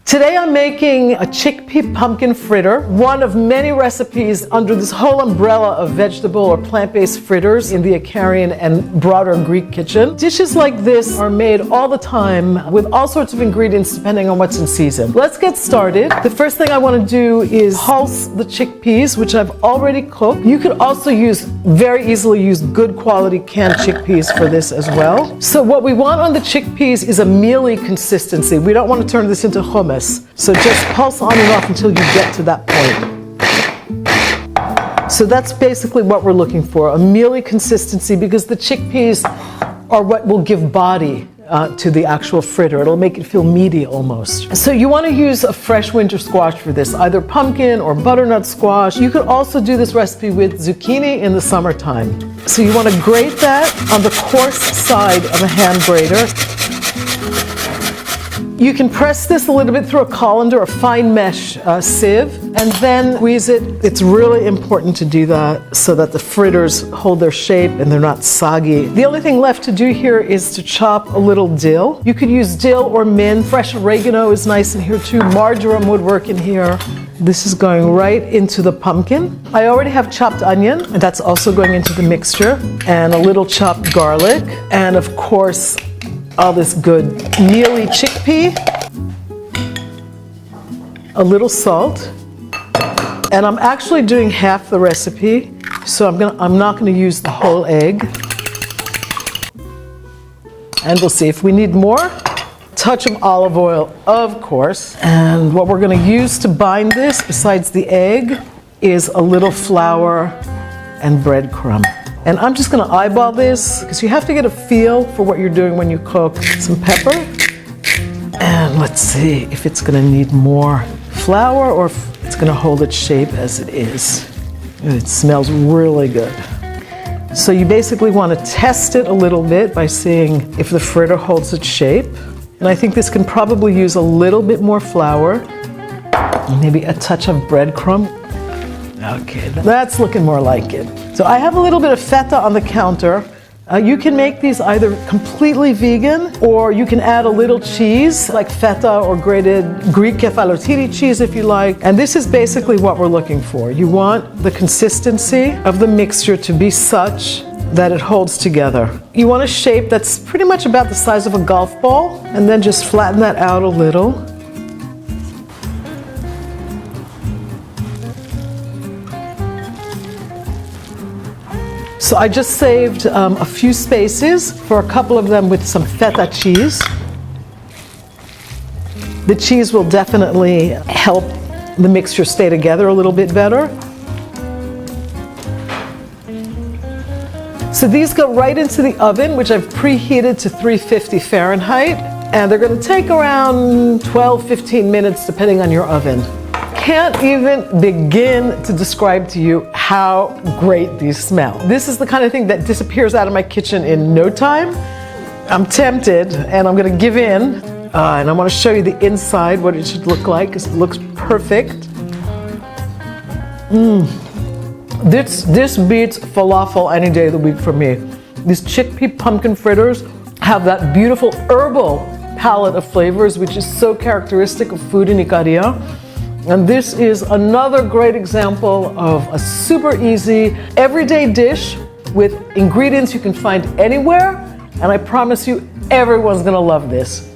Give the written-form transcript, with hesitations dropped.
Today I'm making a chickpea pumpkin fritter, one of many recipes under this whole umbrella of vegetable or plant-based fritters in the Ikarian and broader Greek kitchen. Dishes like this are made all the time with all sorts of ingredients depending on what's in season. Let's get started. The first thing I want to do is pulse the chickpeas, which I've already cooked. You could also very easily use good quality canned chickpeas for this as well. So what we want on the chickpeas is a mealy consistency. We don't want to turn this into hummus. So just pulse on and off until you get to that point. So that's basically what we're looking for, a mealy consistency, because the chickpeas are what will give body to the actual fritter. It'll make it feel meaty almost. So you want to use a fresh winter squash for this, either pumpkin or butternut squash. You could also do this recipe with zucchini in the summertime. So you want to grate that on the coarse side of a hand grater. You can press this a little bit through a colander or fine mesh sieve and then squeeze it. It's really important to do that so that the fritters hold their shape and they're not soggy. The only thing left to do here is to chop a little dill. You could use dill or mint. Fresh oregano is nice in here too. Marjoram would work in here. This is going right into the pumpkin. I already have chopped onion, and that's also going into the mixture, and a little chopped garlic, and of course, all this good mealy chickpea, a little salt, and I'm actually doing half the recipe, so I'm not going to use the whole egg. And we'll see if we need more. Touch of olive oil, of course. And what we're going to use to bind this, besides the egg, is a little flour and breadcrumb. And I'm just going to eyeball this because you have to get a feel for what you're doing when you cook. Some pepper. And let's see if it's going to need more flour or if it's going to hold its shape as it is. It smells really good. So you basically want to test it a little bit by seeing if the fritter holds its shape. And I think this can probably use a little bit more flour, and maybe a touch of breadcrumb. Okay, that's looking more like it. So I have a little bit of feta on the counter. You can make these either completely vegan, or you can add a little cheese, like feta or grated Greek kefalotiri cheese if you like. And this is basically what we're looking for. You want the consistency of the mixture to be such that it holds together. You want a shape that's pretty much about the size of a golf ball, and then just flatten that out a little. So I just saved a few spaces for a couple of them with some feta cheese. The cheese will definitely help the mixture stay together a little bit better. So these go right into the oven, which I've preheated to 350 Fahrenheit, and they're going to take around 12-15 minutes depending on your oven. Can't even begin to describe to you how great these smell. This is the kind of thing that disappears out of my kitchen in no time. I'm tempted, and I'm going to give in, and I want to show you the inside, what it should look like, because it looks perfect. This beats falafel any day of the week for me. These chickpea pumpkin fritters have that beautiful herbal palette of flavors, which is so characteristic of food in Ikaria. And this is another great example of a super easy, everyday dish with ingredients you can find anywhere. And I promise you, everyone's gonna love this.